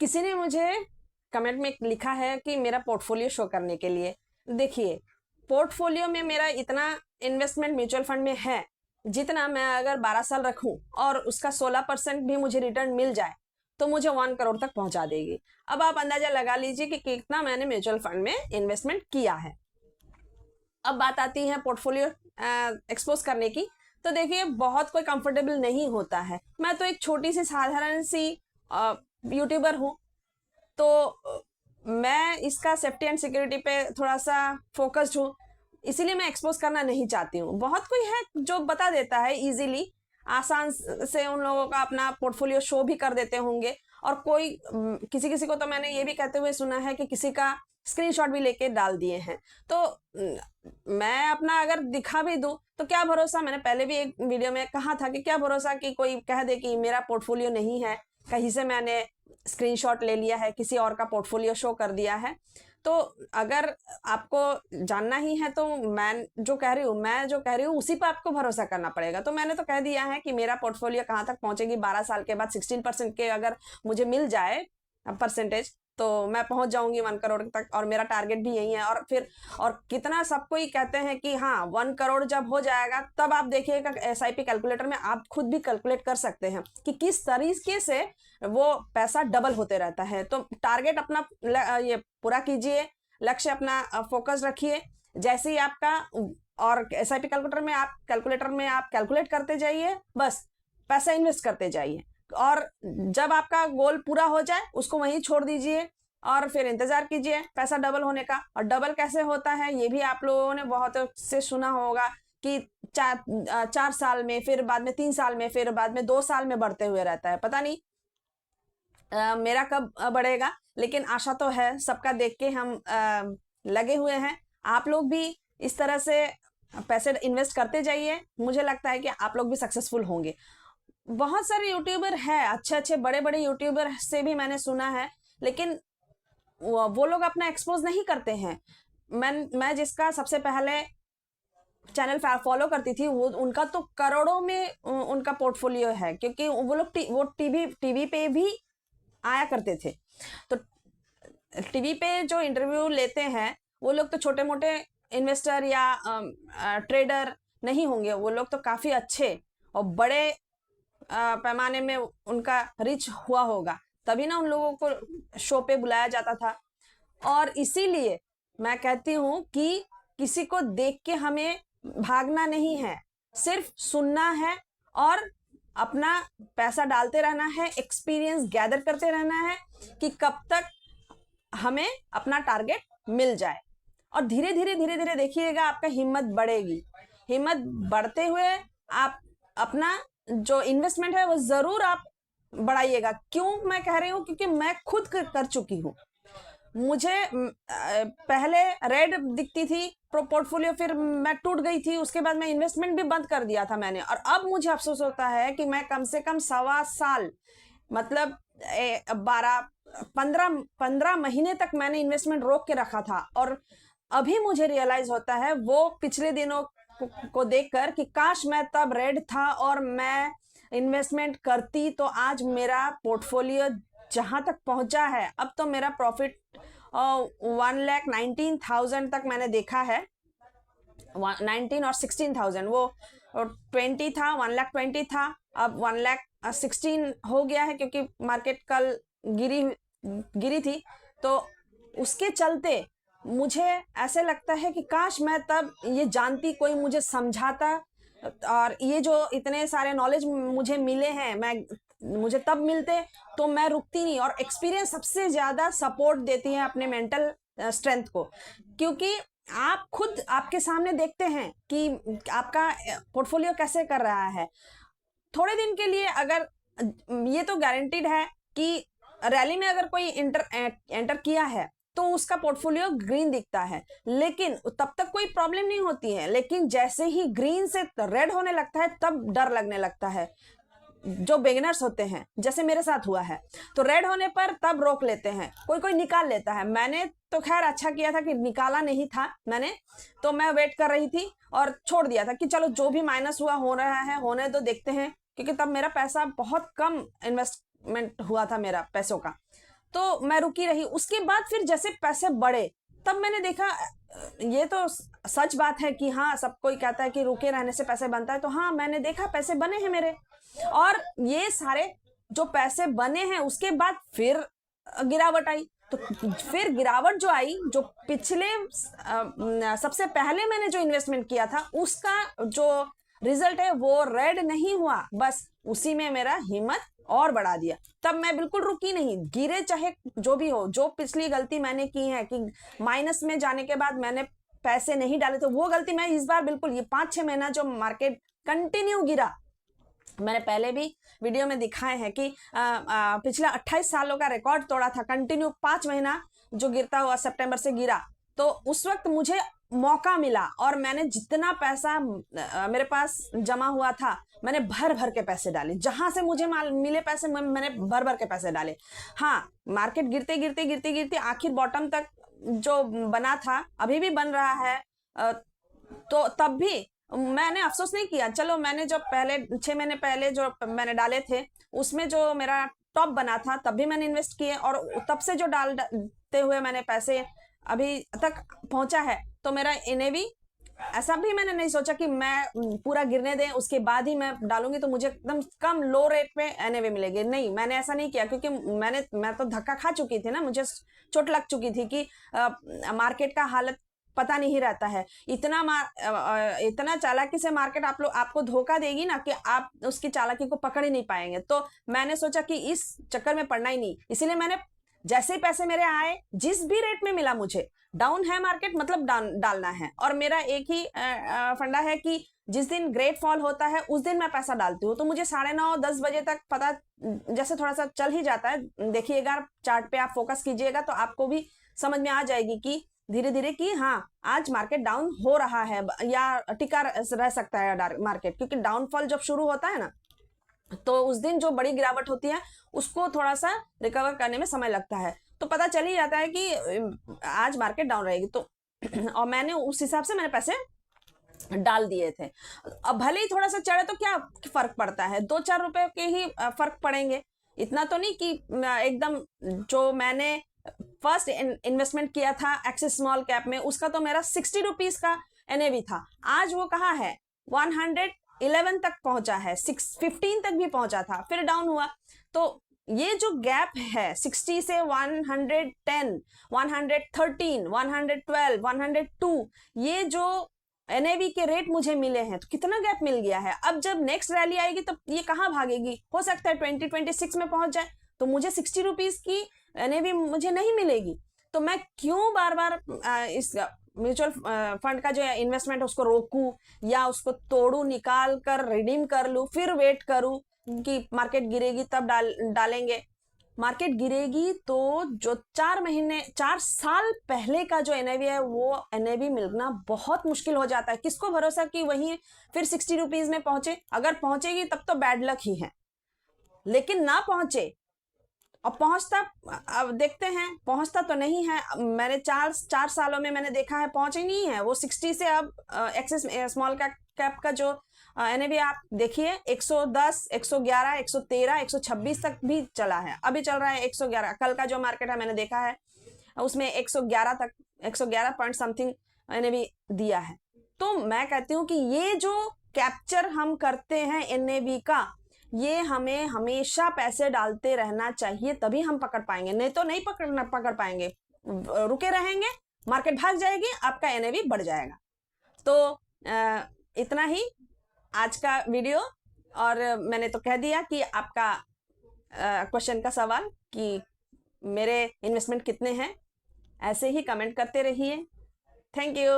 किसी ने मुझे कमेंट में लिखा है कि मेरा पोर्टफोलियो शो करने के लिए। देखिए, पोर्टफोलियो में मेरा इतना इन्वेस्टमेंट म्यूचुअल फंड में है जितना मैं अगर 12 साल रखूं और उसका 16% भी मुझे रिटर्न मिल जाए तो मुझे 1 करोड़ तक पहुंचा देगी। अब आप अंदाजा लगा लीजिए कि कितना मैंने म्यूचुअल फंड में इन्वेस्टमेंट किया है। अब बात आती है पोर्टफोलियो एक्सपोज करने की। तो देखिए, बहुत कोई कंफर्टेबल नहीं होता है। मैं तो एक छोटी सी साधारण सी यूट्यूबर हूँ, तो मैं इसका सेफ्टी एंड सिक्योरिटी पे थोड़ा सा फोकस्ड हूँ, इसीलिए मैं एक्सपोज करना नहीं चाहती हूँ। बहुत कोई है जो बता देता है इजीली, आसान से उन लोगों का अपना पोर्टफोलियो शो भी कर देते होंगे। और कोई किसी किसी को तो मैंने ये भी कहते हुए सुना है कि किसी का स्क्रीनशॉट भी लेके डाल दिए हैं। तो मैं अपना अगर दिखा भी दूं तो क्या भरोसा, मैंने पहले भी एक वीडियो में कहा था कि क्या भरोसा कि कोई कह दे कि मेरा पोर्टफोलियो नहीं है, कहीं से मैंने स्क्रीनशॉट ले लिया है, किसी और का पोर्टफोलियो शो कर दिया है। तो अगर आपको जानना ही है तो मैं जो कह रही हूँ उसी पर आपको भरोसा करना पड़ेगा। तो मैंने तो कह दिया है कि मेरा पोर्टफोलियो कहाँ तक पहुंचेगी। 12 साल के बाद 16% के अगर मुझे मिल जाए परसेंटेज तो मैं पहुंच जाऊंगी 1 करोड़ तक, और मेरा टारगेट भी यही है। और फिर और कितना सबको ही कहते हैं कि हाँ 1 करोड़ जब हो जाएगा तब आप देखिएगा SIP कैलकुलेटर में आप खुद भी कैलकुलेट कर सकते हैं कि किस तरीके से वो पैसा डबल होते रहता है। तो टारगेट अपना ये पूरा कीजिए, लक्ष्य अपना फोकस रखिए। जैसे ही आपका और SIP कैलकुलेटर में आप कैलकुलेट करते जाइए, बस पैसा इन्वेस्ट करते जाइए, और जब आपका गोल पूरा हो जाए उसको वहीं छोड़ दीजिए और फिर इंतजार कीजिए पैसा डबल होने का। और डबल कैसे होता है ये भी आप लोगों ने बहुत से सुना होगा कि 4 साल में, फिर बाद में 3 साल में, फिर बाद में 2 साल में बढ़ते हुए रहता है। पता नहीं मेरा कब बढ़ेगा, लेकिन आशा तो है। सबका देख के हम लगे हुए हैं। आप लोग भी इस तरह से पैसे इन्वेस्ट करते जाइए, मुझे लगता है कि आप लोग भी सक्सेसफुल होंगे। बहुत सारे यूट्यूबर है, अच्छे अच्छे बड़े बड़े यूट्यूबर से भी मैंने सुना है, लेकिन वो लोग अपना एक्सपोज नहीं करते हैं। मैं जिसका सबसे पहले चैनल फॉलो करती थी, वो उनका तो करोड़ों में उनका पोर्टफोलियो है, क्योंकि वो लोग वो टीवी पे भी आया करते थे। तो टीवी पे जो इंटरव्यू लेते हैं वो लोग तो छोटे मोटे इन्वेस्टर या ट्रेडर नहीं होंगे, वो लोग तो काफी अच्छे और बड़े पैमाने में उनका रिच हुआ होगा, तभी ना उन लोगों को शो पे बुलाया जाता था। और इसीलिए मैं कहती हूँ कि किसी को देख के हमें भागना नहीं है, सिर्फ सुनना है और अपना पैसा डालते रहना है, एक्सपीरियंस गैदर करते रहना है कि कब तक हमें अपना टारगेट मिल जाए। और धीरे धीरे देखिएगा आपका हिम्मत बढ़ेगी। हिम्मत बढ़ते हुए आप अपना जो इन्वेस्टमेंट है वो जरूर आप बढ़ाइएगा। क्यों मैं कह रही हूँ, क्योंकि मैं खुद कर चुकी हूँ। मुझे पहले रेड दिखती थी पोर्टफोलियो, फिर मैं टूट गई थी, उसके बाद मैं इन्वेस्टमेंट भी बंद कर दिया था मैंने। और अब मुझे अफसोस होता है कि मैं कम से कम 1.25 साल, मतलब 15 महीने तक मैंने इन्वेस्टमेंट रोक के रखा था। और अभी मुझे रियलाइज होता है वो पिछले दिनों को देखकर कि काश मैं तब रेड था और मैं इन्वेस्टमेंट करती तो आज मेरा पोर्टफोलियो जहां तक पहुंचा है। अब तो मेरा प्रॉफिट 1,19,000 तक मैंने देखा है। 19 और 16,000, वो 20 था, 1,20,000 था, अब 1,16,000 हो गया है, क्योंकि मार्केट कल गिरी थी। तो उसके चलते मुझे ऐसे लगता है कि काश मैं तब ये जानती, कोई मुझे समझाता, और ये जो इतने सारे नॉलेज मुझे मिले हैं मुझे तब मिलते तो मैं रुकती नहीं। और एक्सपीरियंस सबसे ज्यादा सपोर्ट देती है अपने मेंटल स्ट्रेंथ को, क्योंकि आप खुद आपके सामने देखते हैं कि आपका पोर्टफोलियो कैसे कर रहा है। थोड़े दिन के लिए अगर, ये तो गारंटीड है कि रैली में अगर कोई एंटर किया है तो उसका पोर्टफोलियो ग्रीन दिखता है, लेकिन तब तक कोई प्रॉब्लम नहीं होती है। लेकिन जैसे ही ग्रीन से रेड होने लगता है तब डर लगने लगता है। जो बिगिनर्स होते हैं, जैसे मेरे साथ हुआ है, तो रेड होने पर तब रोक लेते हैं, कोई कोई निकाल लेता है। मैंने तो खैर अच्छा किया था कि निकाला नहीं था मैंने, तो मैं वेट कर रही थी और छोड़ दिया था कि चलो जो भी माइनस हुआ हो रहा है होने दो, देखते हैं, क्योंकि तब मेरा पैसा बहुत कम इन्वेस्टमेंट हुआ था मेरा पैसों का। तो मैं रुकी रही। उसके बाद फिर जैसे पैसे बढ़े तब मैंने देखा, ये तो सच बात है कि हाँ, सब कोई कहता है कि रुके रहने से पैसे बनता है, तो हाँ, मैंने देखा पैसे बने हैं मेरे। और ये सारे जो पैसे बने हैं उसके बाद फिर गिरावट आई। तो फिर गिरावट जो आई, जो पिछले सबसे पहले मैंने जो इन्वेस्टमेंट किया था उसका जो रिजल्ट है वो रेड नहीं हुआ, बस उसी में मेरा हिम्मत और बढ़ा दिया। तब मैं बिल्कुल रुकी नहीं, गिरे चाहे जो भी हो। जो पिछली गलती मैंने की है कि माइनस में जाने के बाद मैंने पैसे नहीं डाले, तो वो गलती मैं इस बार बिल्कुल, ये 5-6 महीना जो मार्केट कंटिन्यू गिरा, मैंने पहले भी वीडियो में दिखाए हैं कि पिछला 28 सालों का रिकॉर्ड तोड़ा था, कंटिन्यू 5 महीना जो गिरता हुआ सितंबर से गिरा। तो उस वक्त मुझे मौका मिला और मैंने जितना पैसा मेरे पास जमा हुआ था, मैंने भर भर के पैसे डाले। जहां से मुझे मिले पैसे मैंने भर भर के पैसे डाले। हाँ, मार्केट गिरते गिरते गिरते गिरते आखिर बॉटम तक जो बना था, अभी भी बन रहा है, तो तब भी मैंने अफसोस नहीं किया। चलो, मैंने जो पहले 6 महीने पहले जो मैंने डाले थे उसमें जो मेरा टॉप बना था तब भी मैंने इन्वेस्ट किए, और तब से जो डालते हुए मैंने पैसे अभी तक पहुंचा है, तो मेरा एनएवी, ऐसा भी मैंने नहीं सोचा कि मैं पूरा गिरने दें उसके बाद ही मैं डालूंगी तो मुझे एकदम कम लो रेट पे एनएवी मिलेगी। नहीं, मैंने ऐसा नहीं किया, क्योंकि मैं तो धक्का खा चुकी थी ना, मुझे चोट लग चुकी थी कि मार्केट का हालत पता नहीं रहता है। इतना चालाकी से मार्केट आपको धोखा देगी ना कि आप उसकी चालाकी को पकड़ ही नहीं पाएंगे। तो मैंने सोचा कि इस चक्कर में पड़ना ही नहीं, इसीलिए मैंने जैसे ही पैसे मेरे आए, जिस भी रेट में मिला, मुझे डाउन है मार्केट मतलब डालना है। और मेरा एक ही फंडा है कि जिस दिन ग्रेट फॉल होता है उस दिन मैं पैसा डालती हूँ। तो मुझे 9:30-10 बजे तक पता जैसे थोड़ा सा चल ही जाता है। देखिएगा चार्ट पे, आप फोकस कीजिएगा तो आपको भी समझ में आ जाएगी कि धीरे धीरे कि हाँ, आज मार्केट डाउन हो रहा है या टिका रह सकता है मार्केट। क्योंकि डाउनफॉल जब शुरू होता है ना, तो उस दिन जो बड़ी गिरावट होती है उसको थोड़ा सा रिकवर करने में समय लगता है। तो पता चल ही जाता है कि आज मार्केट डाउन रहेगी। तो और मैंने उस हिसाब से मैंने पैसे डाल दिए थे। अब भले ही थोड़ा सा चढ़े तो क्या फर्क पड़ता है, 2-4 रुपए के ही फर्क पड़ेंगे, इतना तो नहीं कि एकदम। जो मैंने फर्स्ट इन्वेस्टमेंट किया था एक्सिस स्मॉल कैप में, उसका तो मेरा 60 रुपीज का एनएवी था। आज वो कहाँ है, 111 तक पहुंचा है, 615 तक भी पहुंचा था, फिर डाउन हुआ। तो ये जो गैप है 60 से 110, 113, 112, 102, ये जो एनएवी के रेट मुझे मिले हैं, तो कितना गैप मिल गया है। अब जब नेक्स्ट रैली आएगी तब ये कहाँ भागेगी, हो सकता है 2026 में पहुंच जाए, तो मुझे 60 रुपीज की एनएवी मुझे नहीं मिलेगी। तो मैं क्यों बार बार इस म्यूचुअल फंड का जो इन्वेस्टमेंट उसको रोकूं या उसको तोड़ू, निकाल कर रिडीम कर लूं, फिर वेट करूं कि मार्केट गिरेगी तब डालेंगे। मार्केट गिरेगी तो जो 4 साल पहले का जो एनएवी है वो एनएवी मिलना बहुत मुश्किल हो जाता है। किसको भरोसा कि वही फिर 60 रुपीज में पहुंचे। अगर पहुंचेगी तब तो बैड लक ही है, लेकिन ना पहुंचे और पहुंचता, अब देखते हैं, पहुंचता तो नहीं है। मैंने 4 सालों में मैंने देखा है पहुंचे नहीं है वो 60 से। अब एक्सिस स्मॉल कैप का जो एनएवी आप देखिए 110, 111, 113, 126 तक भी चला है, अभी चल रहा है 111। कल का जो मार्केट है मैंने देखा है उसमें 111 तक, 111 पॉइंट समथिंग एनएवी दिया है। तो मैं कहती हूँ कि ये जो कैप्चर हम करते हैं एनएवी का, ये हमें हमेशा पैसे डालते रहना चाहिए, तभी हम पकड़ पाएंगे, नहीं तो नहीं पकड़ पाएंगे। रुके रहेंगे, मार्केट भाग जाएगी, आपका एनएवी बढ़ जाएगा। तो इतना ही आज का वीडियो। और मैंने तो कह दिया कि आपका क्वेश्चन का सवाल कि मेरे इन्वेस्टमेंट कितने हैं, ऐसे ही कमेंट करते रहिए। Thank you.